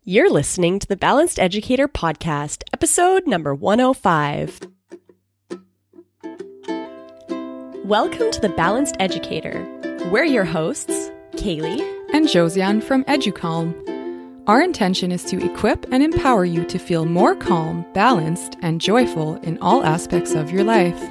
You're listening to the Balanced Educator Podcast, episode number 105. Welcome to the Balanced Educator. We're your hosts, Kaylee and Josiane from EduCalm. Our intention is to equip and empower you to feel more calm, balanced, and joyful in all aspects of your life.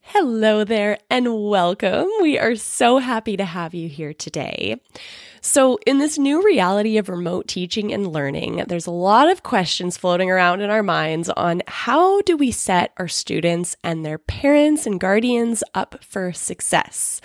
Hello there and welcome. We are so happy to have you here today. So in this new reality of remote teaching and learning, there's a lot of questions floating around in our minds on how do we set our students and their parents and guardians up for success.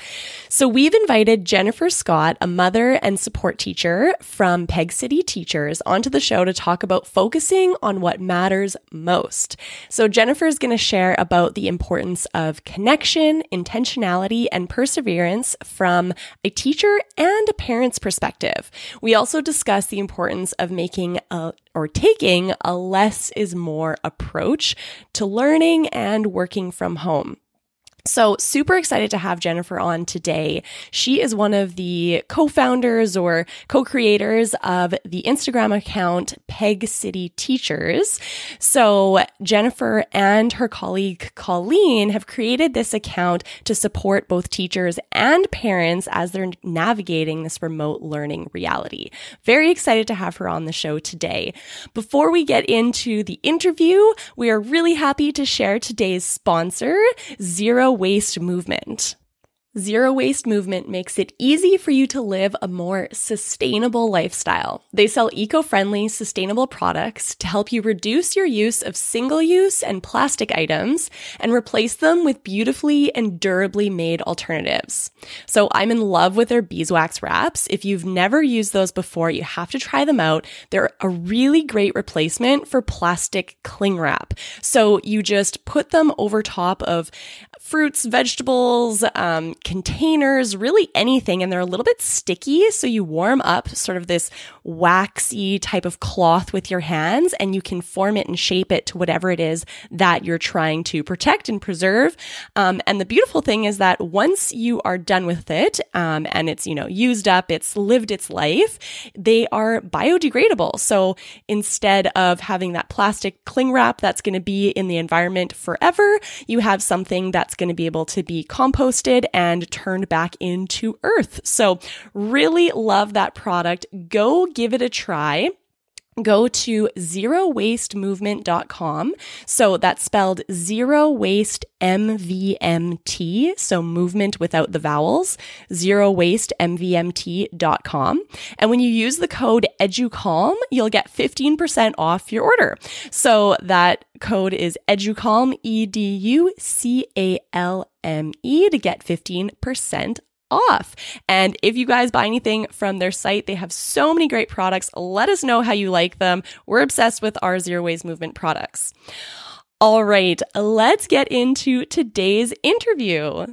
So we've invited Jennifer Scott, a mother and support teacher from Peg City Teachers, onto the show to talk about focusing on what matters most. So Jennifer is going to share about the importance of connection, intentionality, and perseverance from a teacher and a parent's perspective. We also discuss the importance of taking a less is more approach to learning and working from home. So super excited to have Jennifer on today. She is one of the co-founders or co-creators of the Instagram account Peg City Teachers. So Jennifer and her colleague Colleen have created this account to support both teachers and parents as they're navigating this remote learning reality. Very excited to have her on the show today. Before we get into the interview, we are really happy to share today's sponsor, Zero Waste Movement. Zero Waste Movement makes it easy for you to live a more sustainable lifestyle. They sell eco-friendly, sustainable products to help you reduce your use of single-use and plastic items and replace them with beautifully and durably made alternatives. So I'm in love with their beeswax wraps. If you've never used those before, you have to try them out. They're a really great replacement for plastic cling wrap. So you just put them over top of fruits, vegetables, containers, really anything, and they're a little bit sticky, so you warm up sort of this waxy type of cloth with your hands, and you can form it and shape it to whatever it is that you're trying to protect and preserve. And the beautiful thing is that once you are done with it, and it's, used up, it's lived its life, they are biodegradable. So instead of having that plastic cling wrap that's going to be in the environment forever, you have something that's going to be able to be composted and turned back into earth. So really love that product. Go give it a try. Go to zerowastemovement.com. So that's spelled zero waste MVMT. So movement without the vowels, zerowasteMVMT.com. And when you use the code EduCalm, you'll get 15% off your order. So that code is EduCalm, EduCalme to get 15% off. And if you guys buy anything from their site, they have so many great products. Let us know how you like them. We're obsessed with our Zero Waste Movement products. All right, let's get into today's interview.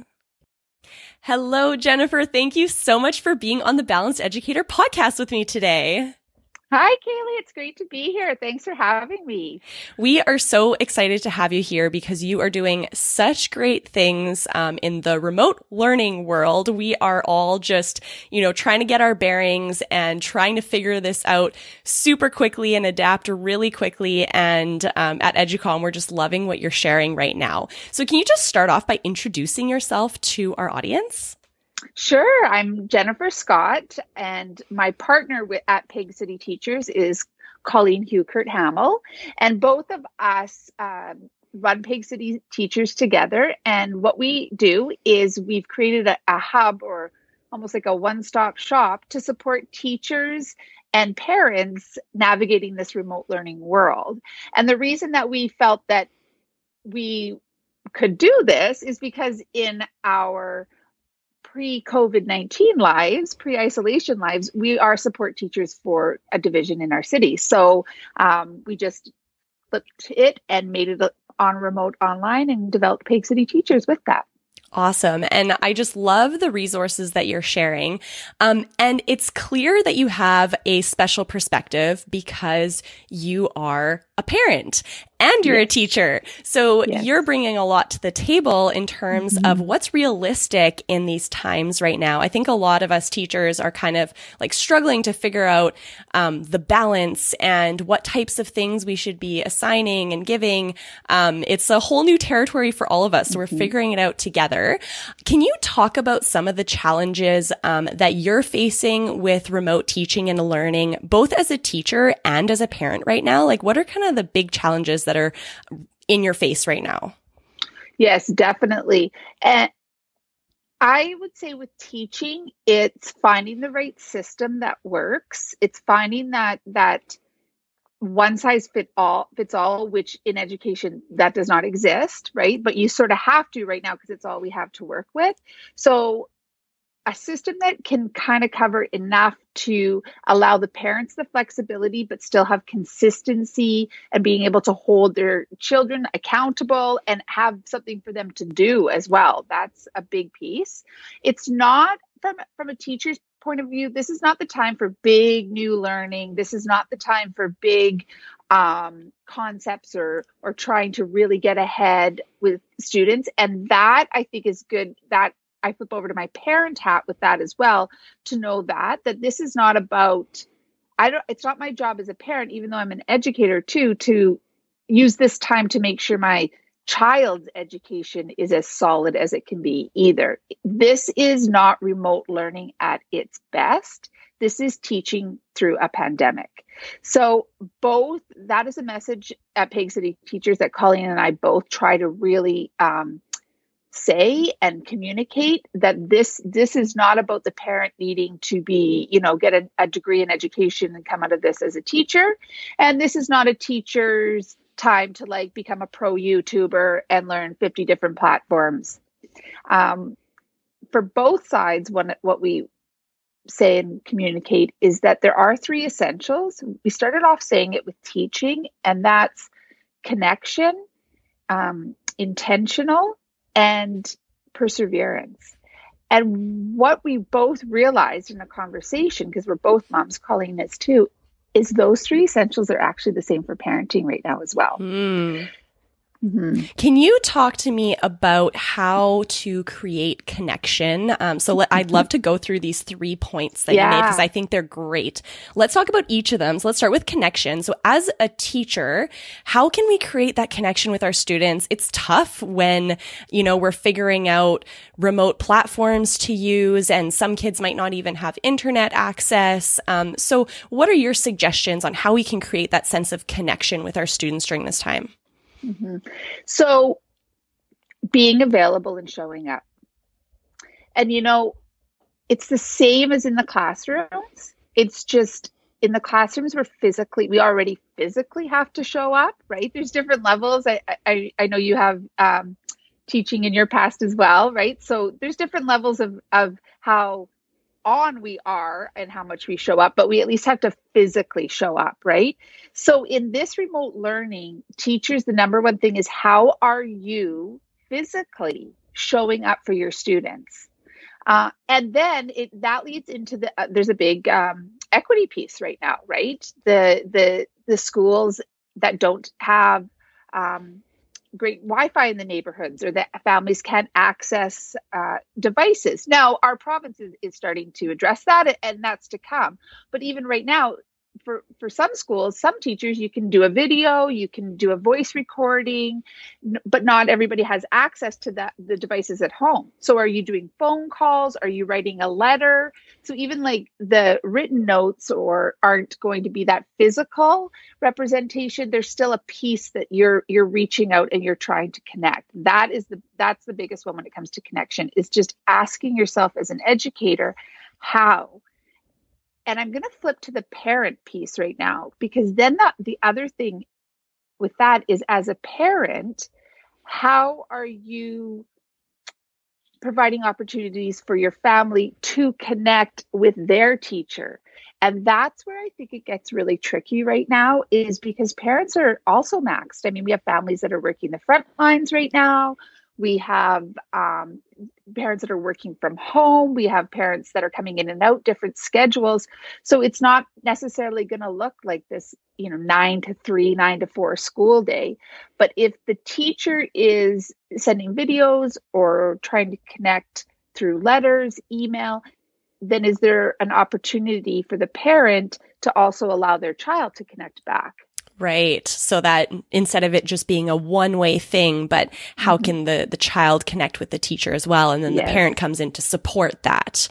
Hello, Jennifer. Thank you so much for being on the Balanced Educator podcast with me today. Hi, Kaylee. It's great to be here. Thanks for having me. We are so excited to have you here because you are doing such great things in the remote learning world. We are all just, trying to get our bearings and trying to figure this out super quickly and adapt really quickly. And at EduCalm, we're just loving what you're sharing right now. So can you just start off by introducing yourself to our audience? Sure. I'm Jennifer Scott, and my partner at Peg City Teachers is Colleen Hugh-Kurt-Hamel, and both of us run Peg City Teachers together. And what we do is we've created a hub, or almost like a one-stop shop, to support teachers and parents navigating this remote learning world. And the reason that we felt that we could do this is because in our pre-COVID-19 lives, pre-isolation lives, we are support teachers for a division in our city. So we just flipped it and made it on remote online and developed Peg City Teachers with that. Awesome. And I just love the resources that you're sharing. And it's clear that you have a special perspective because you are a parent and you're a teacher. So Yes. you're bringing a lot to the table in terms of what's realistic in these times right now. I think a lot of us teachers are kind of like struggling to figure out the balance and what types of things we should be assigning and giving. It's a whole new territory for all of us. So we're figuring it out together. Can you talk about some of the challenges that you're facing with remote teaching and learning, both as a teacher and as a parent right now? Like, what are kind of the big challenges that are in your face right now? Yes, definitely. And I would say with teaching, it's finding the right system that works. It's finding that one size fits all, which in education that does not exist, right? But you sort of have to right now because it's all we have to work with. So a system that can kind of cover enough to allow the parents the flexibility, but still have consistency and being able to hold their children accountable and have something for them to do as well. That's a big piece. It's not from a teacher's point of view. This is not the time for big new learning. This is not the time for big concepts or trying to really get ahead with students. And that I think is good. That I flip over to my parent hat with that as well, to know that this is not about, it's not my job as a parent, even though I'm an educator too, to use this time to make sure my child's education is as solid as it can be either. This is not remote learning at its best. This is teaching through a pandemic. So both, that is a message at Pig City Teachers that Colleen and I both try to really, say and communicate, that this is not about the parent needing to be, get a degree in education and come out of this as a teacher. And this is not a teacher's time to like become a pro YouTuber and learn 50 different platforms. For both sides, what we say and communicate is that there are 3 essentials. We started off saying it with teaching, and that's connection, intentional, and perseverance. And what we both realized in a conversation, because we're both moms, Colleen is too, is those 3 essentials are actually the same for parenting right now as well. Can you talk to me about how to create connection? I'd love to go through these 3 points that you made, because I think they're great. Let's talk about each of them. So let's start with connection. So as a teacher, how can we create that connection with our students? It's tough when, we're figuring out remote platforms to use, and some kids might not even have internet access. So what are your suggestions on how we can create that sense of connection with our students during this time? So being available and showing up. And, it's the same as in the classrooms. It's just in the classrooms, we already physically have to show up, right? There's different levels. I know you have teaching in your past as well, right? So there's different levels of how on we are and how much we show up, but we at least have to physically show up, right? So in this remote learning, teachers, the number one thing is, how are you physically showing up for your students? And then that leads into there's a big equity piece right now, right? The schools that don't have great Wi-Fi in the neighborhoods, or that families can't access devices. Now, our province is starting to address that, and that's to come. But even right now, for some schools, some teachers, you can do a video, you can do a voice recording, but not everybody has access to the devices at home. So are you doing phone calls? Are you writing a letter? So even like the written notes aren't going to be that physical representation. There's still a piece that you're reaching out and you're trying to connect. That's the biggest one when it comes to connection, is just asking yourself as an educator, how? And I'm going to flip to the parent piece right now, because then the other thing with that is, as a parent, how are you providing opportunities for your family to connect with their teacher? And that's where I think it gets really tricky right now, is because parents are also maxed. I mean, we have families that are working the front lines right now. We have parents that are working from home. We have parents that are coming in and out, different schedules. So it's not necessarily going to look like this, 9 to 3, 9 to 4 school day. But if the teacher is sending videos or trying to connect through letters, email, then is there an opportunity for the parent to also allow their child to connect back? Right. So that instead of it just being a one-way thing, but how can the child connect with the teacher as well? And then the parent comes in to support that.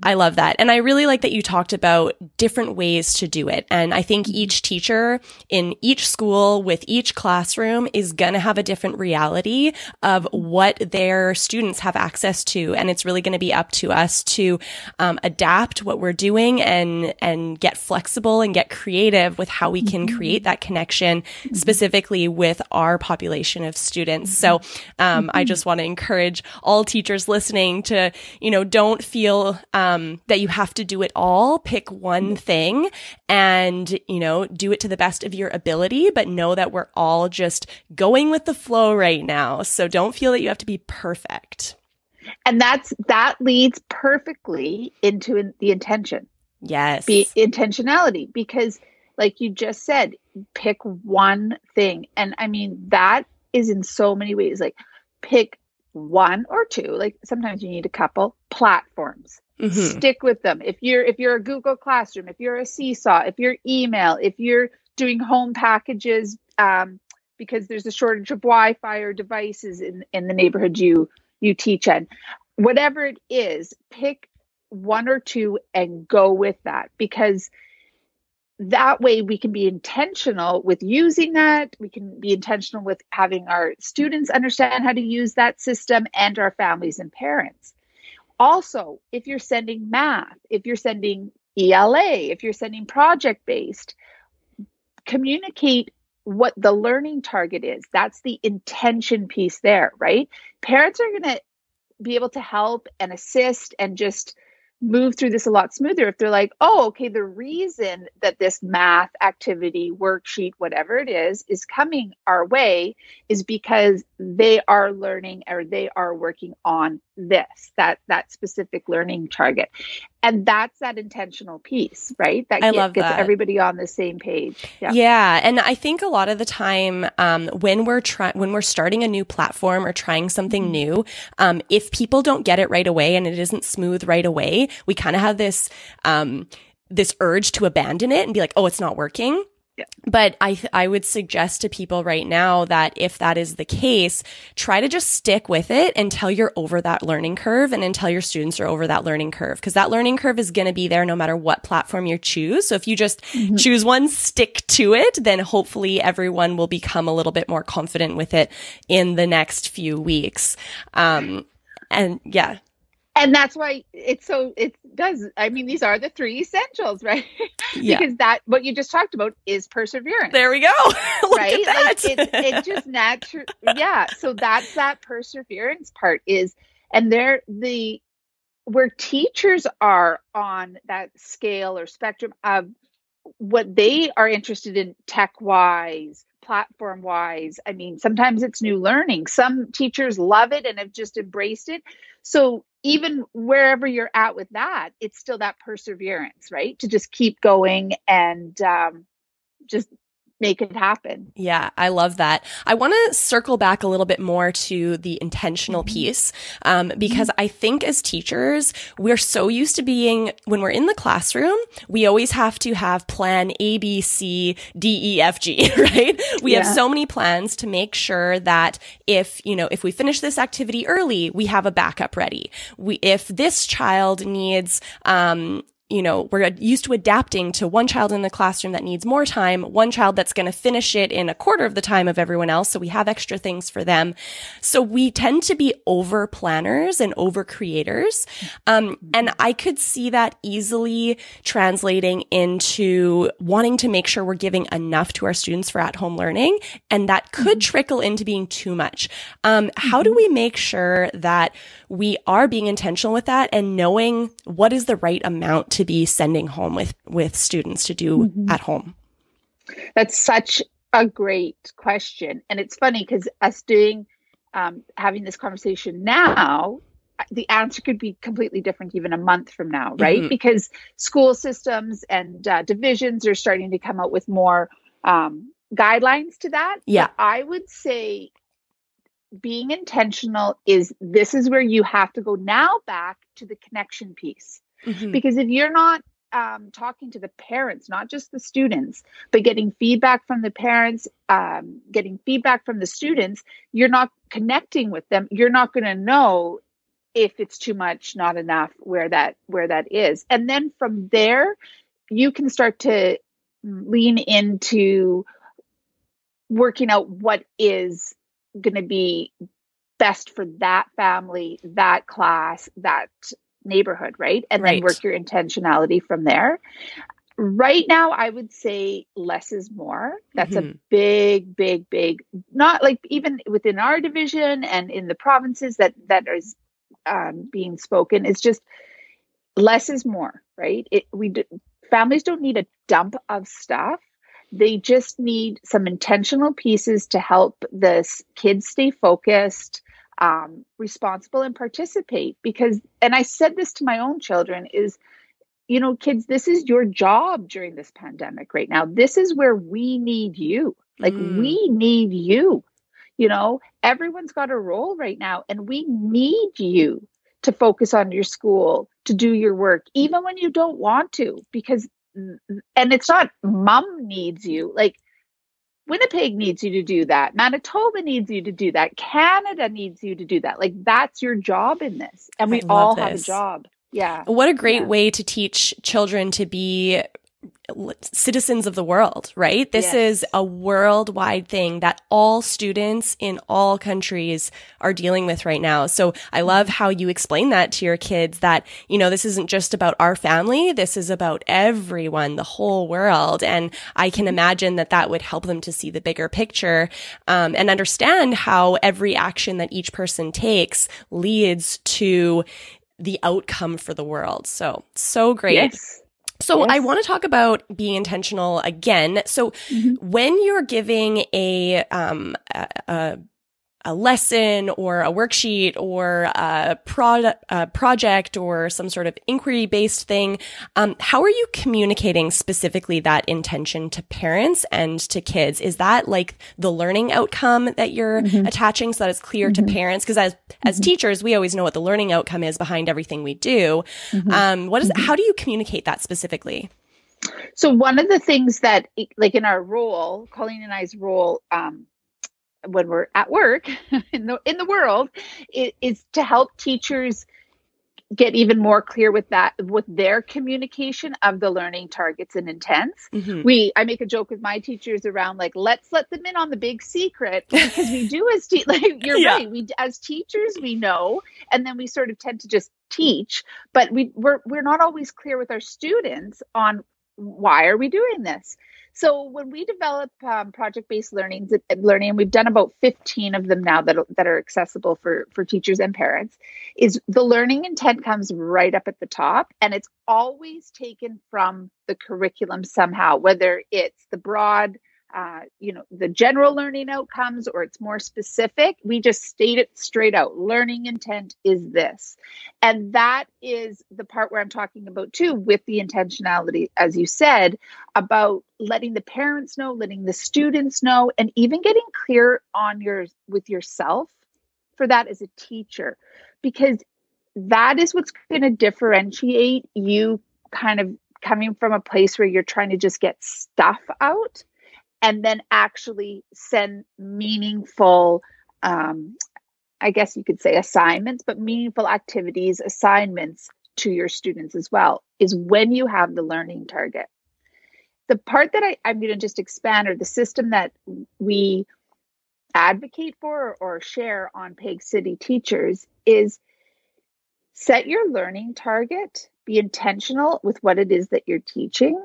I love that. And I really like that you talked about different ways to do it. And I think each teacher in each school with each classroom is going to have a different reality of what their students have access to. And it's really going to be up to us to adapt what we're doing and get flexible and get creative with how we can create that connection specifically with our population of students. So I just want to encourage all teachers listening to, don't feel that you have to do it all. Pick one thing and, do it to the best of your ability, but know that we're all just going with the flow right now. So don't feel that you have to be perfect. And that leads perfectly into the intention. Yes. Intentionality, because like you just said, pick one thing. And I mean, that is in so many ways, like pick one or two, like sometimes you need a couple platforms, stick with them. If you're a Google Classroom, if you're a Seesaw, if you're email, if you're doing home packages, because there's a shortage of Wi-Fi or devices in the neighborhood you teach in, whatever it is, pick one or two and go with that, because that way we can be intentional with using that. We can be intentional with having our students understand how to use that system and our families and parents. Also, if you're sending math, if you're sending ELA, if you're sending project-based, communicate what the learning target is. That's the intention piece there, right? Parents are going to be able to help and assist and just move through this a lot smoother if they're like, oh, okay, the reason that this math activity, worksheet, whatever it is coming our way is because they are learning or they are working on this, that specific learning target. And that's that intentional piece, right? That gets everybody on the same page. Yeah. And I think a lot of the time, when we're starting a new platform or trying something new, if people don't get it right away and it isn't smooth right away, we kind of have this urge to abandon it and be like, oh, it's not working. Yeah. But I would suggest to people right now that if that is the case, try to just stick with it until you're over that learning curve and until your students are over that learning curve, because that learning curve is going to be there no matter what platform you choose. So if you just choose one, stick to it, then hopefully everyone will become a little bit more confident with it in the next few weeks. And yeah. And that's why it does. I mean, these are the 3 essentials, right? Yeah. Because that, what you just talked about is perseverance. There we go. Look right? at that. Like it just natural. Yeah. So that's that perseverance part is, and where teachers are on that scale or spectrum of what they are interested in tech wise, platform wise. I mean, sometimes it's new learning. Some teachers love it and have just embraced it. So even wherever you're at with that, it's still that perseverance, right? To just keep going and just make it happen. Yeah, I love that. I want to circle back a little bit more to the intentional piece, because I think as teachers, we're so used to being, when we're in the classroom, we always have to have plan A, B, C, D, E, F, G, right? We have so many plans to make sure that if we finish this activity early, we have a backup ready. If this child needs, we're used to adapting to one child in the classroom that needs more time, one child that's going to finish it in a quarter of the time of everyone else. So we have extra things for them. So we tend to be over planners and over creators. And I could see that easily translating into wanting to make sure we're giving enough to our students for at-home learning. And that could trickle into being too much. How do we make sure that we are being intentional with that and knowing what is the right amount to be sending home with students to do at home? That's such a great question. And it's funny because us doing having this conversation now, the answer could be completely different even a month from now, right? Mm-hmm. Because school systems and divisions are starting to come out with more guidelines to that. Yeah. But I would say being intentional this is where you have to go now back to the connection piece. Mm-hmm. Because if you're not talking to the parents, not just the students, but getting feedback from the parents, getting feedback from the students, you're not connecting with them. You're not going to know if it's too much, not enough, where that is. And then from there, you can start to lean into working out what is going to be best for that family, that class, that neighborhood, right? And then work your intentionality from there. Right now, I would say less is more. That's a big, not like even within our division and in the provinces that is being spoken. It's just less is more, right? Families don't need a dump of stuff. They just need some intentional pieces to help the kids stay focused, responsible, and participate. Because, and I said this to my own children, is, kids, this is your job during this pandemic right now. This is where we need you. Like, we need you. Everyone's got a role right now, and we need you to focus on your school, to do your work, even when you don't want to, because, and it's not mom needs you, like Winnipeg needs you to do that. Manitoba needs you to do that. Canada needs you to do that. Like, that's your job in this. And we all have a job. Yeah. What a great way to teach children to be citizens of the world, right? This is a worldwide thing that all students in all countries are dealing with right now. So I love how you explain that to your kids, that, this isn't just about our family. This is about everyone, the whole world. And I can imagine that would help them to see the bigger picture, and understand how every action that each person takes leads to the outcome for the world. So great. Yes. So I want to talk about being intentional again. So when you're giving a lesson or a worksheet or a project or some sort of inquiry-based thing, how are you communicating specifically that intention to parents and to kids? Is that like the learning outcome that you're attaching so that it's clear to parents? Because as teachers, we always know what the learning outcome is behind everything we do. How do you communicate that specifically? So one of the things that, like in our role, Colleen and I's role, when we're at work in the world, is to help teachers get even more clear with their communication of the learning targets and intents. I make a joke with my teachers around, like, let's let them in on the big secret, because we do right. We, as teachers, we know, and then we sort of tend to just teach, but we're not always clear with our students on why are we doing this. So when we develop project-based learning, and we've done about 15 of them now that are accessible for teachers and parents, is the learning intent comes right up at the top, and it's always taken from the curriculum somehow, whether it's the broad, the general learning outcomes, or it's more specific. We just state it straight out. Learning intent is this. And that is the part where I'm talking about too, with the intentionality, as you said, about letting the parents know, letting the students know, and even getting clear with yourself for that as a teacher, because that is what's going to differentiate you kind of coming from a place where you're trying to just get stuff out, and then actually send meaningful, I guess you could say assignments, but meaningful activities, assignments to your students as well, is when you have the learning target. The part that I'm going to just expand, or the system that we advocate for or share on Peg City Teachers, is set your learning target, be intentional with what it is that you're teaching.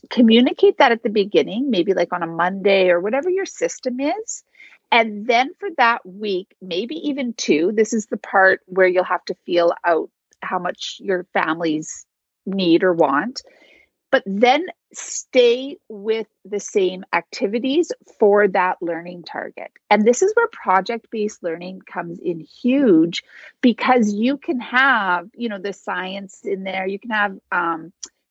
Communicate that at the beginning, maybe like on a Monday or whatever your system is. And then for that week, maybe even 2, this is the part where you'll have to feel out how much your families need or want. but then stay with the same activities for that learning target. And this is where project-based learning comes in huge, because you can have, the science in there, you can have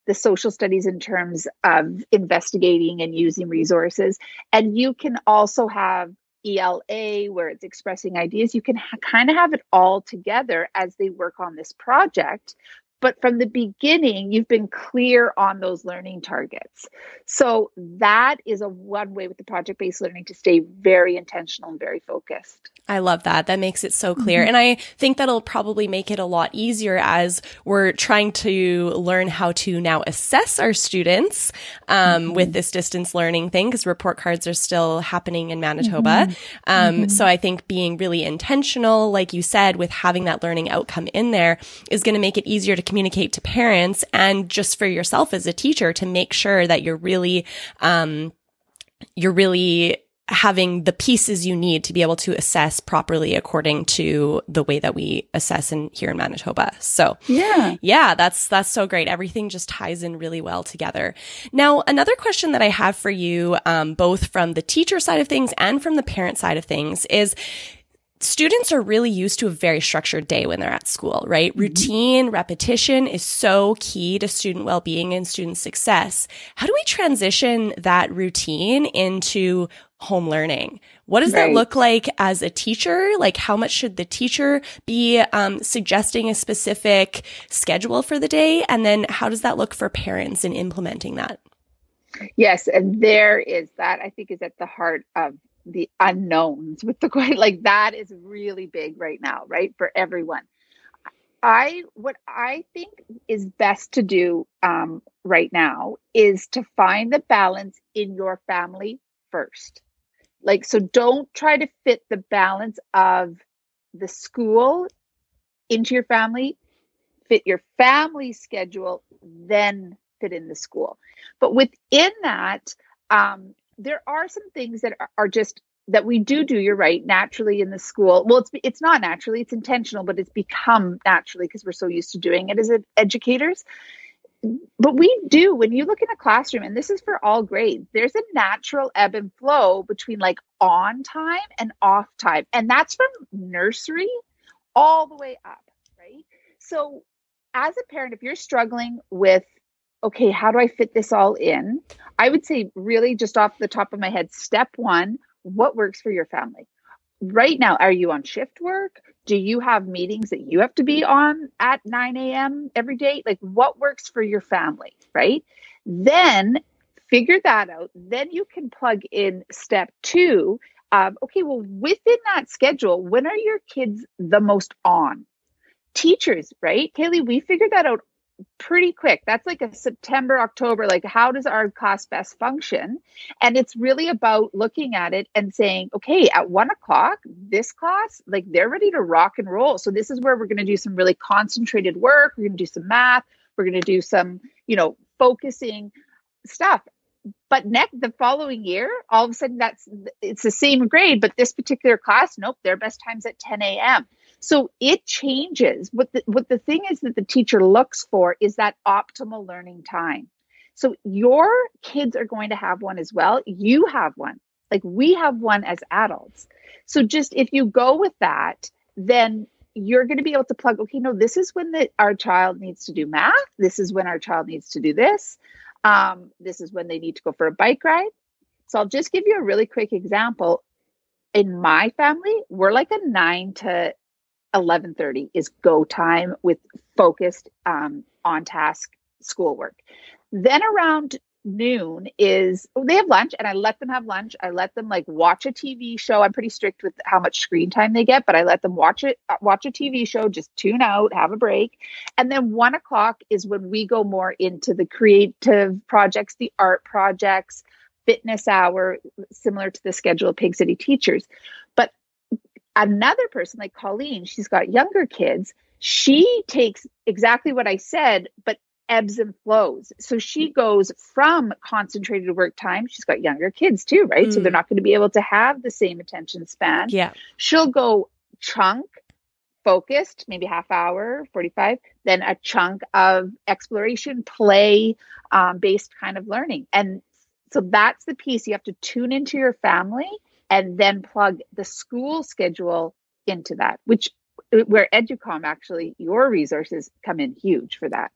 the social studies in terms of investigating and using resources. And you can also have ELA, where it's expressing ideas. You can kind of have it all together as they work on this project. But from the beginning, you've been clear on those learning targets. So that is one way with the project-based learning to stay very intentional and very focused. I love that. That makes it so clear. And I think that'll probably make it a lot easier as we're trying to learn how to now assess our students with this distance learning thing, because report cards are still happening in Manitoba. So I think being really intentional, like you said, with having that learning outcome in there is going to make it easier to communicate to parents and just for yourself as a teacher to make sure that you're really having the pieces you need to be able to assess properly according to the way that we assess here in Manitoba. So yeah, that's so great. Everything just ties in really well together. Now, another question that I have for you, both from the teacher side of things and from the parent side of things, is students are really used to a very structured day when they're at school, right? Routine, repetition is so key to student well-being and student success. How do we transition that routine into home learning? What does that look like as a teacher? Like, how much should the teacher be suggesting a specific schedule for the day? And then how does that look for parents in implementing that? Yes, and there is that, I think, is at the heart of the unknowns with the question. Like, that is really big right now, right? For everyone. What I think is best to do right now is to find the balance in your family first. Like, so don't try to fit the balance of the school into your family, fit your family schedule, then fit in the school. But within that, there are some things that are just that we do, you're right, naturally in the school. Well, it's not naturally, it's intentional, but it's become naturally because we're so used to doing it as educators. But we do, when you look in a classroom, and this is for all grades, there's a natural ebb and flow between like on time and off time. And that's from nursery all the way up, right? So as a parent, if you're struggling with, okay, how do I fit this all in? I would say, really, just off the top of my head, step one, what works for your family? Right now, are you on shift work? Do you have meetings that you have to be on at 9 a.m. every day? Like, what works for your family, right? Then figure that out. Then you can plug in step two of, okay, well, within that schedule, when are your kids the most on? Teachers, right? Kaylee, we figured that out pretty quick. That's like a September, October, like, how does our class best function? And it's really about looking at it and saying, okay, at 1 o'clock, this class, like, they're ready to rock and roll. So this is where we're going to do some really concentrated work. We're going to do some math. We're going to do some, focusing stuff. But the following year, all of a sudden it's the same grade, but this particular class, nope, their best time's at 10 a.m. So it changes. What the thing is that the teacher looks for is that optimal learning time. So your kids are going to have one as well. You have one. Like, we have one as adults. So just if you go with that, then you're going to be able to plug, okay, no, this is when our child needs to do math. This is when our child needs to do this. This is when they need to go for a bike ride. So I'll just give you a really quick example. In my family, we're like a 9 to 11:30 is go time with focused on task schoolwork. Then around noon they have lunch, and I let them have lunch. I let them watch a TV show. I'm pretty strict with how much screen time they get, but I let them watch a TV show, just tune out, have a break. And then 1 o'clock is when we go more into the creative projects, the art projects, fitness hour, similar to the schedule of Pig City teachers. But another person like Colleen, she's got younger kids. She takes exactly what I said, but ebbs and flows. So she goes from concentrated work time. She's got younger kids too, right? So they're not going to be able to have the same attention span. Yeah. She'll go chunk, focused, maybe half hour, 45, then a chunk of exploration, play based kind of learning. And so that's the piece. You have to tune into your family and then plug the school schedule into that, where Educom actually, your resources come in huge for that.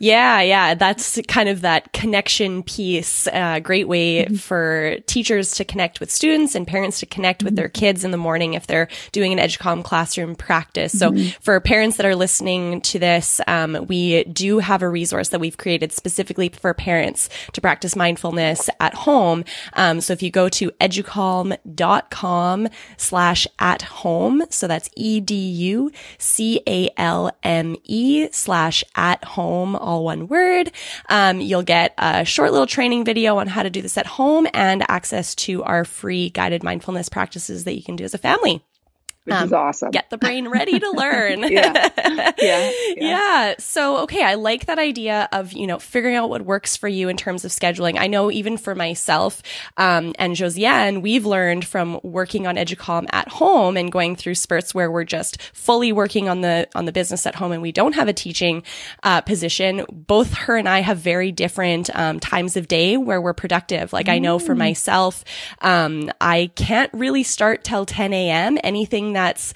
Yeah. Yeah. That's kind of that connection piece. Great way for teachers to connect with students and parents to connect with their kids in the morning if they're doing an Educom classroom practice. So for parents that are listening to this, we do have a resource that we've created specifically for parents to practice mindfulness at home. So if you go to educalm.com/at-home, so that's EDUCALME/at-home, all one word. You'll get a short little training video on how to do this at home and access to our free guided mindfulness practices that you can do as a family. Which is awesome. Get the brain ready to learn. Yeah. So, okay. I like that idea of, figuring out what works for you in terms of scheduling. I know even for myself, and Josiane, we've learned from working on Educom at home and going through spurts where we're just fully working on the business at home and we don't have a teaching, position. Both her and I have very different, times of day where we're productive. Like I know for myself, I can't really start till 10 a.m. Anything that's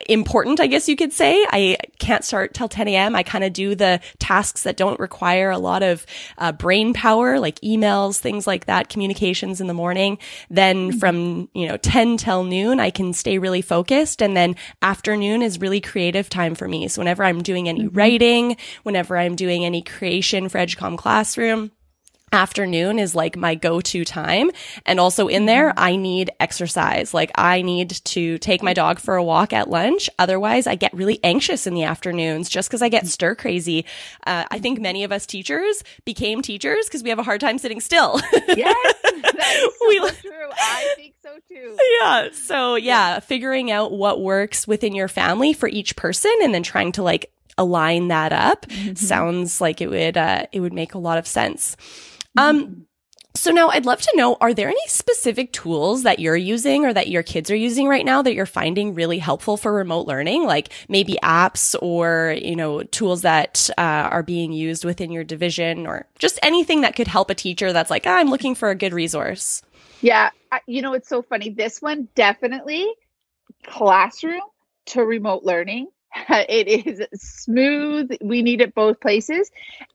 important, I guess you could say. I can't start till 10 a.m. I kind of do the tasks that don't require a lot of brain power, like emails, things like that, communications in the morning. Then from, 10 till noon, I can stay really focused. And then afternoon is really creative time for me. So whenever I'm doing any writing, whenever I'm doing any creation for Educom Classroom, afternoon is like my go-to time. And also in there, I need exercise. Like I need to take my dog for a walk at lunch. Otherwise, I get really anxious in the afternoons just because I get stir crazy. I think many of us teachers became teachers because we have a hard time sitting still. Yes, that is so true. I think so too. Yeah. So figuring out what works within your family for each person and then trying to like align that up sounds like it would make a lot of sense. So now I'd love to know, are there any specific tools that you're using or that your kids are using right now that you're finding really helpful for remote learning? Like maybe apps or, tools that are being used within your division or just anything that could help a teacher that's like, I'm looking for a good resource. Yeah. It's so funny. This one definitely classroom to remote learning. It is smooth. We need it both places.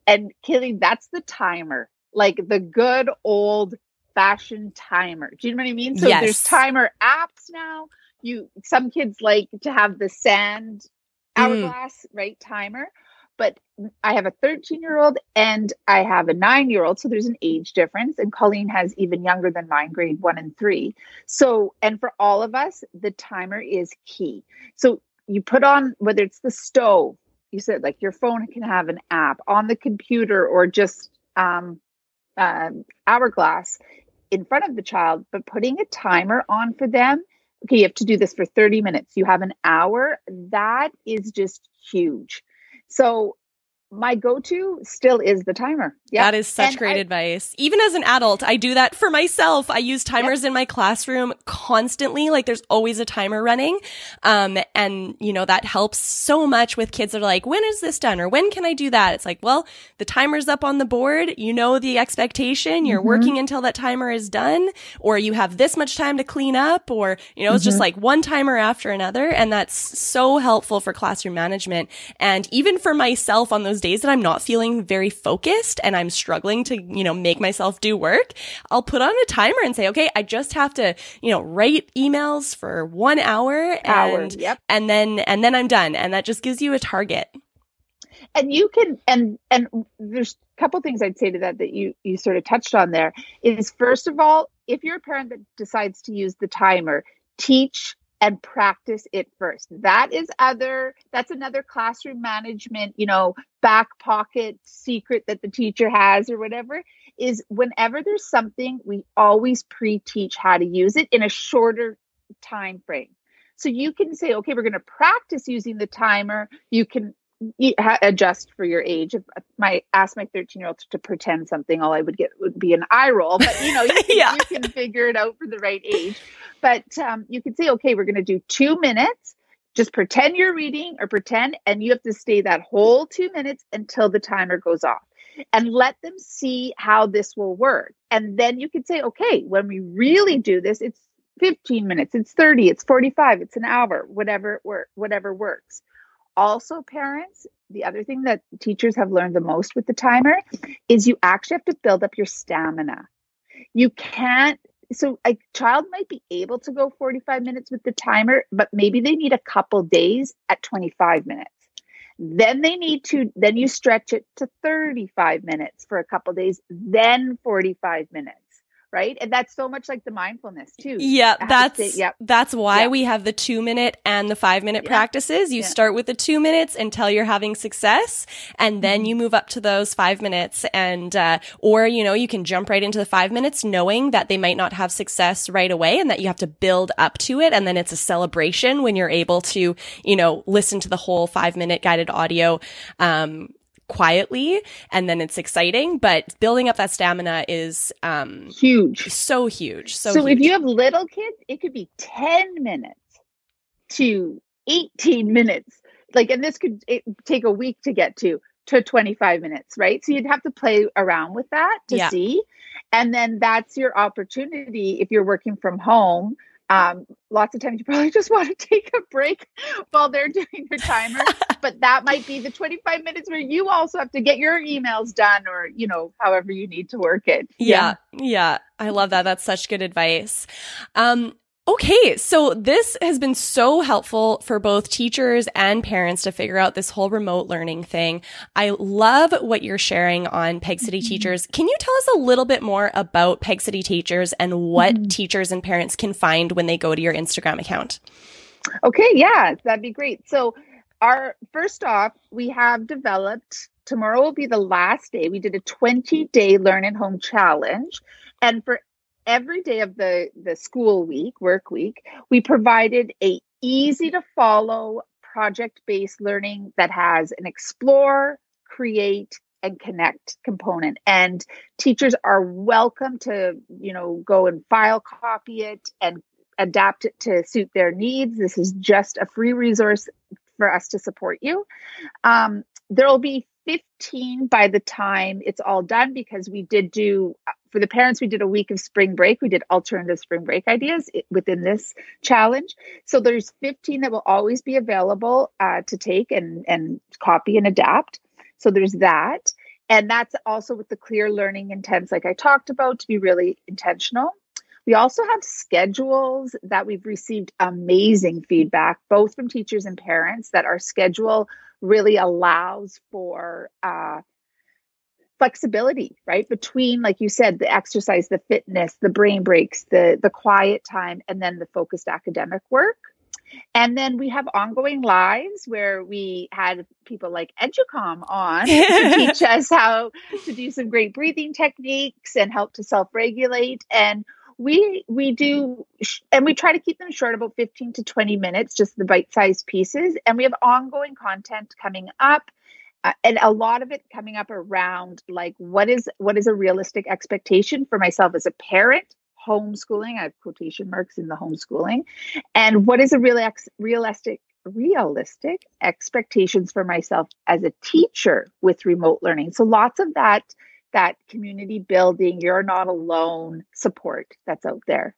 And Kelly, that's the timer. Like the good old fashioned timer. Do you know what I mean? So there's timer apps now. Some kids like to have the sand hourglass, right? Timer. But I have a 13-year-old and I have a 9-year-old. So there's an age difference. And Colleen has even younger than mine, grade 1 and 3. So, and for all of us, the timer is key. So you put on, whether it's the stove, you said like your phone can have an app on the computer or just, hourglass in front of the child, but putting a timer on for them. Okay, you have to do this for 30 minutes. You have an hour. That is just huge. So my go-to still is the timer. Yep. That is such great advice. Even as an adult, I do that for myself. I use timers in my classroom constantly. Like there's always a timer running. And that helps so much with kids that are like, when is this done? Or when can I do that? It's like, well, the timer's up on the board. The expectation. You're working until that timer is done, or you have this much time to clean up, or, it's just like one timer after another. And that's so helpful for classroom management. And even for myself on those days that I'm not feeling very focused and I'm struggling to, make myself do work, I'll put on a timer and say, okay, I just have to, write emails for 1 hour and then I'm done. And that just gives you a target. And you can, and there's a couple things I'd say to that you sort of touched on there is, first of all, if you're a parent that decides to use the timer, teach and practice it first. That's another classroom management, back pocket secret that the teacher has or whatever, is whenever there's something, we always pre-teach how to use it in a shorter time frame. So you can say, okay, we're going to practice using the timer. You can adjust for your age. If I asked my 13-year-old to pretend something, all I would get would be an eye roll. But you can figure it out for the right age. But you could say, okay, we're going to do 2 minutes. Just pretend you're reading or pretend, and you have to stay that whole 2 minutes until the timer goes off, and let them see how this will work. And then you could say, okay, when we really do this, it's 15 minutes, it's 30, it's 45, it's an hour, whatever works. Also, parents, the other thing that teachers have learned the most with the timer is you actually have to build up your stamina. You can't, so a child might be able to go 45 minutes with the timer, but maybe they need a couple days at 25 minutes. Then then you stretch it to 35 minutes for a couple days, then 45 minutes. Right. And that's so much like the mindfulness too. Yeah, that's why we have the 2 minute and the 5 minute practices. You start with the 2 minutes until you're having success, and then you move up to those 5 minutes. And, or, you can jump right into the 5 minutes knowing that they might not have success right away and that you have to build up to it. And then it's a celebration when you're able to, listen to the whole 5 minute guided audio, quietly, and then it's exciting. But building up that stamina is huge. So huge. So if you have little kids, it could be 10 minutes to 18 minutes. And this could take a week to get to 25 minutes, right? So you'd have to play around with that to see. And then that's your opportunity if you're working from home. Lots of times you probably just want to take a break while they're doing their timer, but that might be the 25 minutes where you also have to get your emails done, or, however you need to work it. Yeah. I love that. That's such good advice. Okay, so this has been so helpful for both teachers and parents to figure out this whole remote learning thing. I love what you're sharing on Peg City Teachers. Can you tell us a little bit more about Peg City Teachers and what teachers and parents can find when they go to your Instagram account? Okay, yeah, that'd be great. So first off, we have developed, tomorrow will be the last day. We did a 20-day Learn at Home challenge. And for every day of the school week, work week, we provided a easy to follow project-based learning that has an explore, create, and connect component. And teachers are welcome to, go and file copy it and adapt it to suit their needs. This is just a free resource for us to support you. There will be 15 by the time it's all done, because we did do, for the parents, we did a week of spring break. We did alternative spring break ideas within this challenge. So there's 15 that will always be available to take and copy and adapt. So there's that. And that's also with the clear learning intents, like I talked about, to be really intentional. We also have schedules that we've received amazing feedback, both from teachers and parents, that our schedule really allows for flexibility, right? Between, like you said, the exercise, the fitness, the brain breaks, the quiet time, and then the focused academic work. And then we have ongoing lives where we had people like Educom on to teach us how to do some great breathing techniques and help to self-regulate. And we do, and we try to keep them short, about 15 to 20 minutes, just the bite-sized pieces. And we have ongoing content coming up, and a lot of it coming up around what is a realistic expectation for myself as a parent, homeschooling. I have quotation marks in the homeschooling, and what is a realistic expectations for myself as a teacher with remote learning. So lots of that community building, you're not alone support that's out there.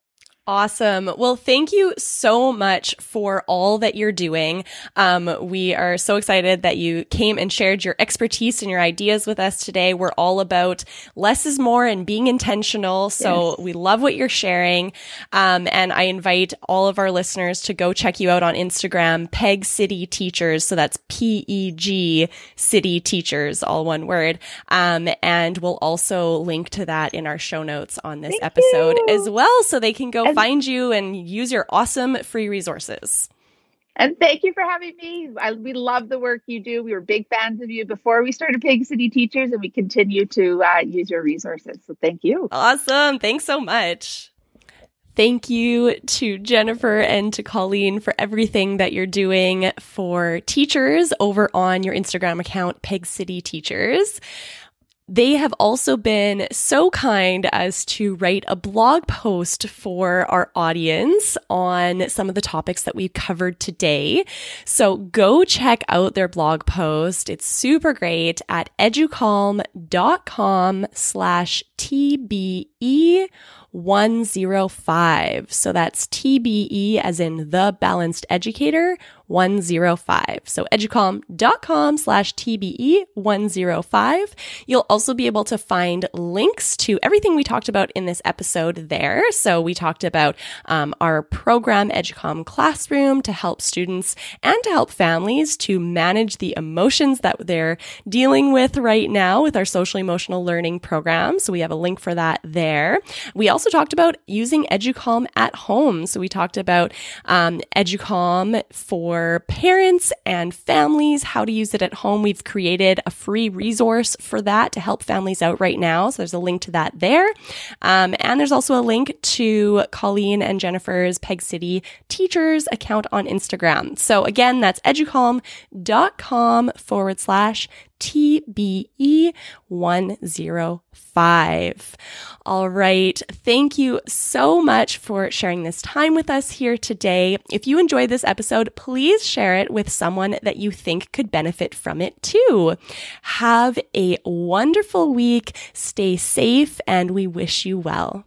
Awesome. Well, thank you so much for all that you're doing. We are so excited that you came and shared your expertise and your ideas with us today. We're all about less is more and being intentional. So we love what you're sharing. And I invite all of our listeners to go check you out on Instagram, Peg City Teachers. So that's PEG City Teachers, all one word. And we'll also link to that in our show notes on this episode as well, so they can go find you and use your awesome free resources. And thank you for having me. We love the work you do. We were big fans of you before we started Peg City Teachers, and we continue to use your resources. So thank you. Awesome. Thanks so much. Thank you to Jennifer and to Colleen for everything that you're doing for teachers over on your Instagram account, Peg City Teachers. They have also been so kind as to write a blog post for our audience on some of the topics that we've covered today. So go check out their blog post. It's super great at educalm.com/TBE105. So that's TBE as in the Balanced Educator 105. So educalm.com/TBE105. You'll also be able to find links to everything we talked about in this episode there. So we talked about our program, Educom Classroom, to help students and to help families to manage the emotions that they're dealing with right now with our social emotional learning program. So we have a link for that there. We also talked about using Educom at home. So we talked about Educom for parents and families, how to use it at home. We've created a free resource for that to help families out right now. So there's a link to that there. And there's also a link to Colleen and Jennifer's Peg City Teachers account on Instagram. So again, that's educalm.com/TBE105. All right. Thank you so much for sharing this time with us here today. If you enjoyed this episode, please share it with someone that you think could benefit from it too. Have a wonderful week. Stay safe, and we wish you well.